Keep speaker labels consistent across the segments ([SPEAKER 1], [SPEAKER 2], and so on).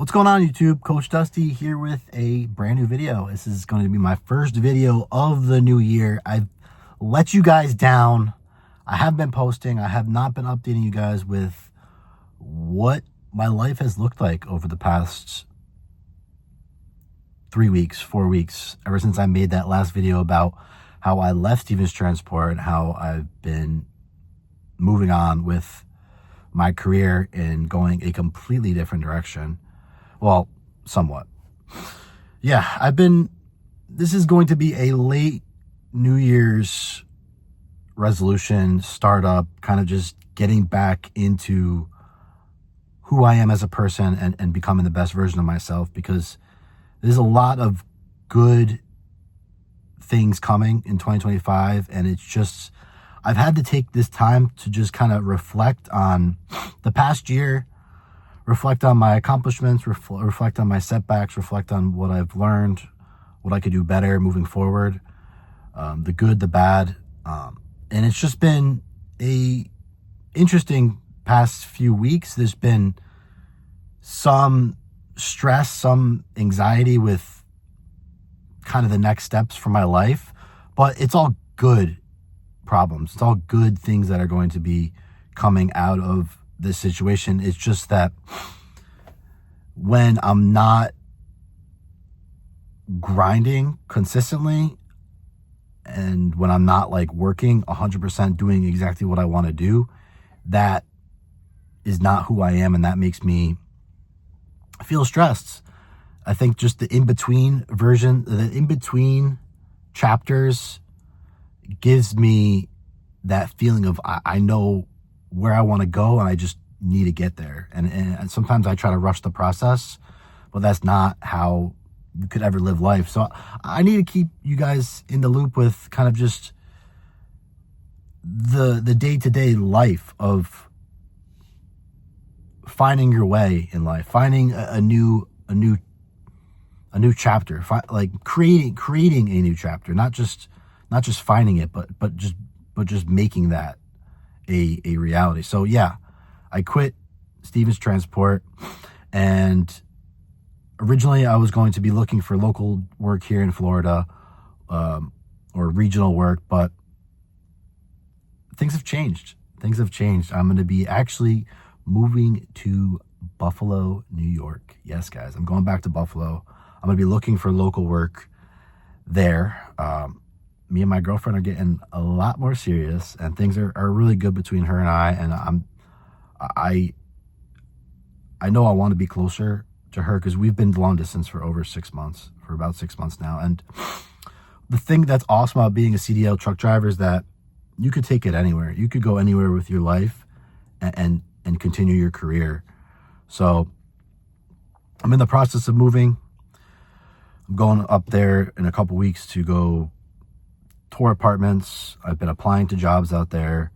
[SPEAKER 1] What's going on, YouTube? Coach Dusty here with a brand new video. This is going to be my first video of the new year. I've let you guys down. I have been posting. I have not been updating you guys with what my life has looked like over the past 3 weeks, 4 weeks, ever since I made that last video about how I left Stevens Transport and how I've been moving on with my career and going a completely different direction. Well, somewhat. Yeah, this is going to be a late New Year's resolution, startup, kind of just getting back into who I am as a person and becoming the best version of myself, because there's a lot of good things coming in 2025. And it's just, I've had to take this time to just kind of reflect on the past year, reflect on my accomplishments, reflect on my setbacks, reflect on what I've learned, what I could do better moving forward, the good, the bad. And it's just been a interesting past few weeks. There's been some stress, some anxiety with kind of the next steps for my life, but it's all good problems. It's all good things that are going to be coming out of this situation. It's just that when I'm not grinding consistently and when I'm not like working 100% doing exactly what I want to do, that is not who I am, and that makes me feel stressed. I think just the in-between chapters gives me that feeling of I know where I want to go and I just need to get there. And sometimes I try to rush the process, but that's not how you could ever live life. So I need to keep you guys in the loop with kind of just the day-to-day life of finding your way in life, finding a new chapter, like creating a new chapter, not just finding it, but just making that a reality. So yeah, I quit Stevens Transport, and originally I was going to be looking for local work here in Florida, or regional work, but things have changed. I'm going to be actually moving to Buffalo, New York. Yes, guys, I'm going back to Buffalo. I'm going to be looking for local work there. Me and my girlfriend are getting a lot more serious, and things are really good between her and I. And I know I want to be closer to her because we've been long distance for about 6 months now. And the thing that's awesome about being a CDL truck driver is that you could take it anywhere. You could go anywhere with your life and continue your career. So I'm in the process of moving. I'm going up there in a couple weeks to go tour apartments. I've been applying to jobs out there,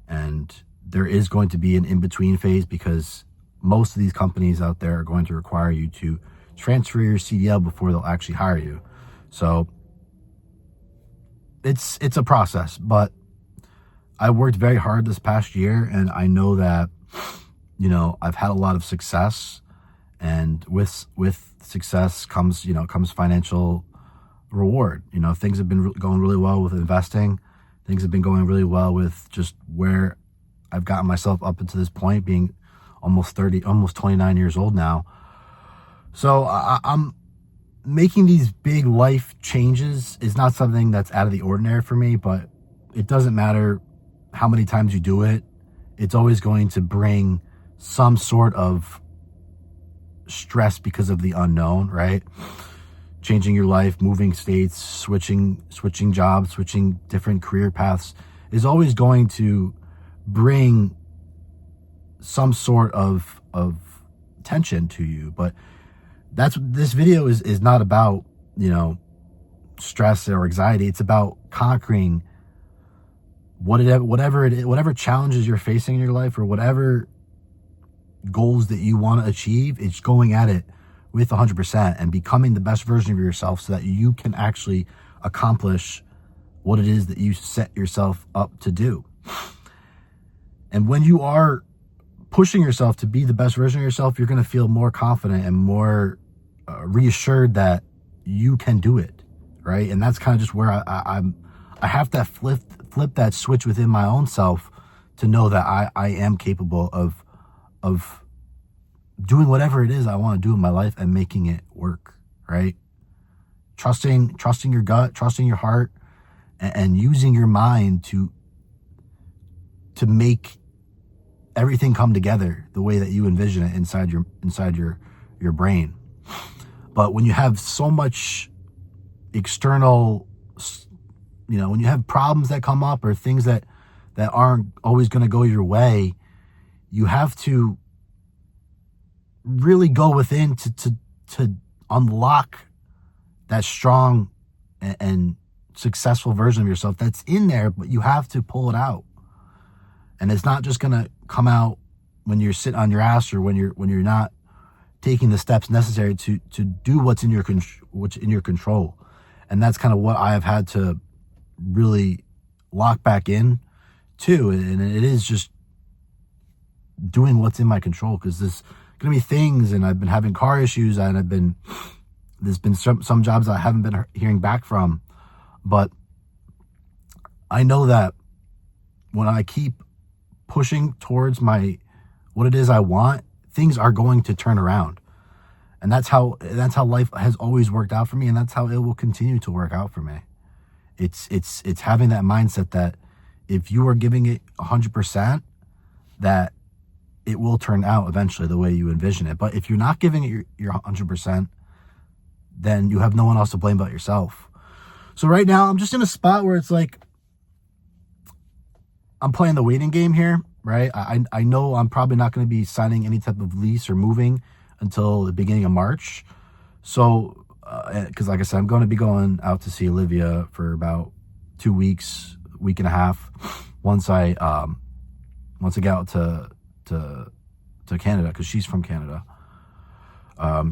[SPEAKER 1] and there is going to be an in-between phase because most of these companies out there are going to require you to transfer your CDL before they'll actually hire you. So it's a process, but I worked very hard this past year, and I know that, you know, I've had a lot of success, and with success comes financial reward. You know, things have been going really well with investing. Things have been going really well with just where I've gotten myself up into this point, being almost 29 years old now. So I'm making these big life changes. Is not something that's out of the ordinary for me, but it doesn't matter how many times you do it. It's always going to bring some sort of stress because of the unknown, right? Changing your life, moving states, switching jobs, switching different career paths is always going to bring some sort of tension to you. But this video is not about, you know, stress or anxiety. It's about conquering whatever challenges you're facing in your life, or whatever goals that you want to achieve. It's going at it with 100% and becoming the best version of yourself so that you can actually accomplish what it is that you set yourself up to do. And when you are pushing yourself to be the best version of yourself, you're going to feel more confident and more reassured that you can do it, right? And that's kind of just where I have to flip that switch within my own self to know that I am capable of doing whatever it is I want to do in my life and making it work, right? Trusting your gut, trusting your heart, and using your mind to make everything come together the way that you envision it inside your brain. But when you have so much external, when you have problems that come up or things that aren't always going to go your way, you have to really go within to unlock that strong and successful version of yourself that's in there, but you have to pull it out. And it's not just going to come out when you're sitting on your ass or when you're not taking the steps necessary to do what's in your control. And that's kind of what I have had to really lock back in to. And it is just doing what's in my control, because there's going to be things, and I've been having car issues, and there's been some jobs that I haven't been hearing back from. But I know that when I keep pushing towards what it is I want, things are going to turn around. And that's how life has always worked out for me, and that's how it will continue to work out for me. It's having that mindset that if you are giving it 100%, that it will turn out eventually the way you envision it. But if you're not giving it your 100%, then you have no one else to blame but yourself. So right now, I'm just in a spot where it's like, I'm playing the waiting game here, right? I know I'm probably not going to be signing any type of lease or moving until the beginning of March. So, because like I said, I'm going to be going out to see Olivia for about 2 weeks, week and a half, once I get out to Canada, because she's from Canada.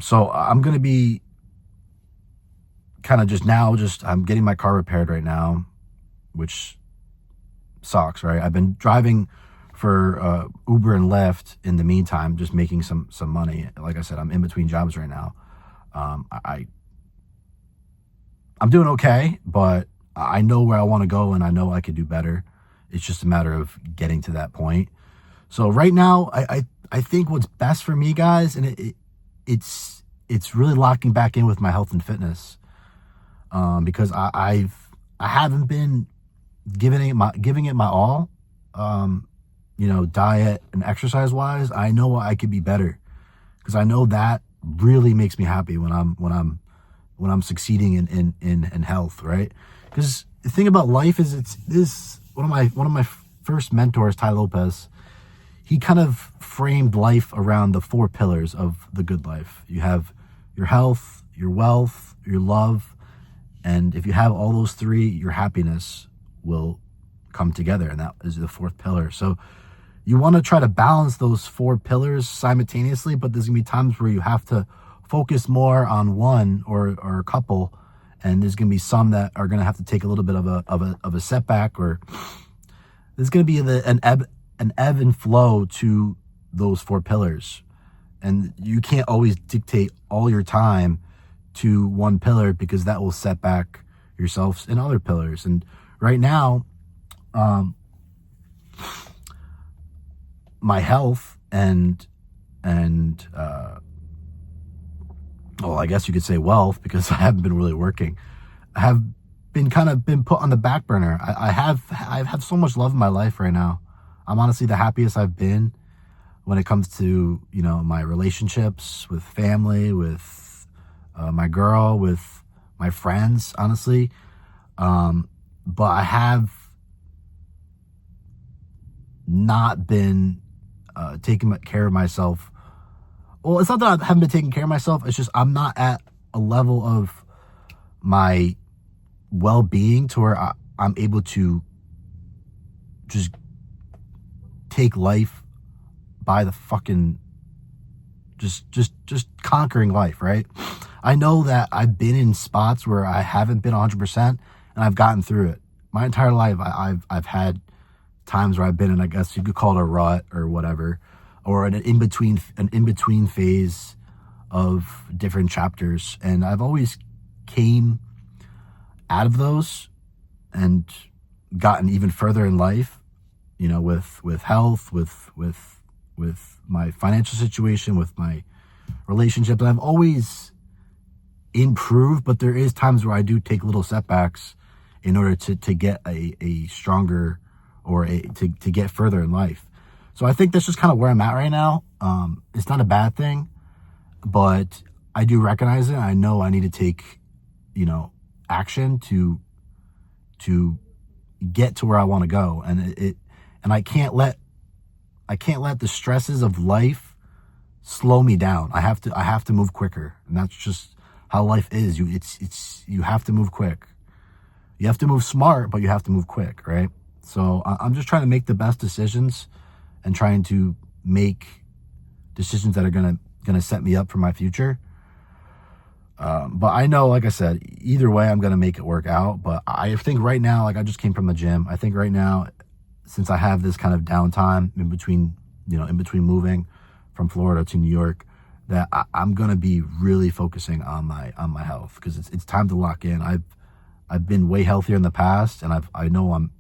[SPEAKER 1] So I'm going to be kind of I'm getting my car repaired right now, which sucks, right? I've been driving for Uber and Lyft in the meantime, just making some money. Like I said, I'm in between jobs right now. I'm doing okay, but I know where I want to go, and I know I could do better. It's just a matter of getting to that point. So right now, I think what's best for me, guys, and it's really locking back in with my health and fitness, because I haven't been giving it my all, diet and exercise wise. I know I could be better, because I know that really makes me happy when I'm succeeding in health, right? Because the thing about life is one of my first mentors, Ty Lopez, he kind of framed life around the 4 pillars of the good life. You have your health, your wealth, your love, and if you have all those 3, your happiness will come together, and that is the 4th pillar. So you want to try to balance those 4 pillars simultaneously, but there's gonna be times where you have to focus more on one or a couple, and there's gonna be some that are gonna have to take a little bit of a setback, or there's gonna be an ebb and flow to those 4 pillars, and you can't always dictate all your time to one pillar, because that will set back yourselves in other pillars. And right now, my health and well, I guess you could say wealth, because I haven't been really working, have been put on the back burner. I have so much love in my life right now. I'm honestly the happiest I've been when it comes to, my relationships with family, with my girl, with my friends, honestly. But I have not been taking care of myself. Well, it's not that I haven't been taking care of myself. It's just I'm not at a level of my well-being to where I'm able to just take life by the fucking just conquering life, right? I know that I've been in spots where I haven't been 100%, and I've gotten through it. My entire life, I've had times where I've been in, I guess you could call it a rut or whatever, or an in-between phase of different chapters. And I've always came out of those and gotten even further in life, you know, with health, with my financial situation, with my relationship. And I've always improved, but there is times where I do take little setbacks in order to get a stronger, or to get further in life. So I think that's just kind of where I'm at right now. It's not a bad thing, but I do recognize it. I know I need to take, you know, action to get to where I want to go. And I can't let the stresses of life slow me down. I have to move quicker. And that's just how life is. You have to move quick. You have to move smart, but you have to move quick, right? So I'm just trying to make the best decisions and trying to make decisions that are gonna set me up for my future. But I know, like I said, either way, I'm gonna make it work out. But I think right now, like I just came from the gym. I think right now, since I have this kind of downtime in between moving from Florida to New York, that I'm gonna be really focusing on my health, because it's time to lock in. I've been way healthier in the past, and I know I'm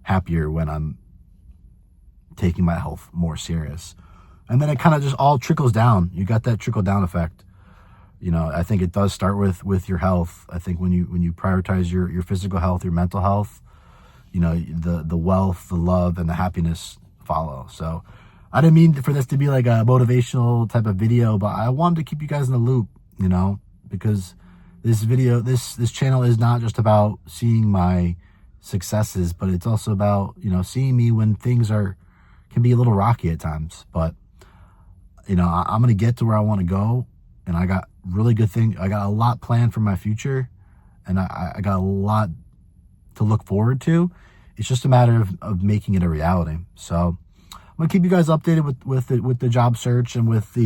[SPEAKER 1] happier when I'm taking my health more serious. And then it kind of just all trickles down. You got that trickle down effect. You know, I think it does start with your health. I think when you prioritize your physical health, your mental health, you know, the wealth, the love, and the happiness follow. So I didn't mean for this to be like a motivational type of video, but I wanted to keep you guys in the loop, you know, because this channel is not just about seeing my successes, but it's also about, you know, seeing me when things can be a little rocky at times. But, you know, I'm going to get to where I want to go, and I got really good things. I got a lot planned for my future, and I got a lot to look forward to. It's just a matter of making it a reality. So I'm going to keep you guys updated with the job search and with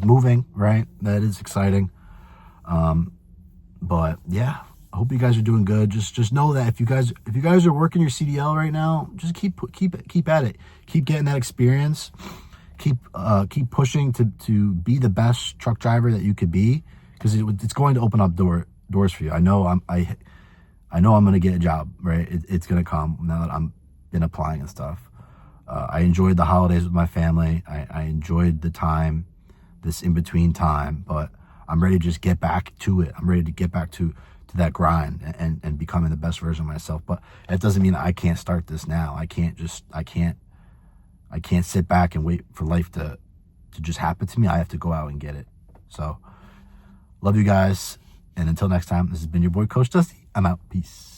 [SPEAKER 1] moving, right? That is exciting. But yeah, I hope you guys are doing good. Just know that if you guys are working your CDL right now, just keep at it. Keep getting that experience. Keep pushing to be the best truck driver that you could be, because it's going to open up doors for you. I know I'm going to get a job, right? It's going to come now that I'm been applying and stuff. I enjoyed the holidays with my family. I enjoyed the time, this in-between time, but I'm ready to just get back to it. I'm ready to get back to that grind and becoming the best version of myself. But that doesn't mean I can't start this now. I can't sit back and wait for life to just happen to me. I have to go out and get it. So love you guys. And until next time, this has been your boy, Coach Dusty. I'm out. Peace.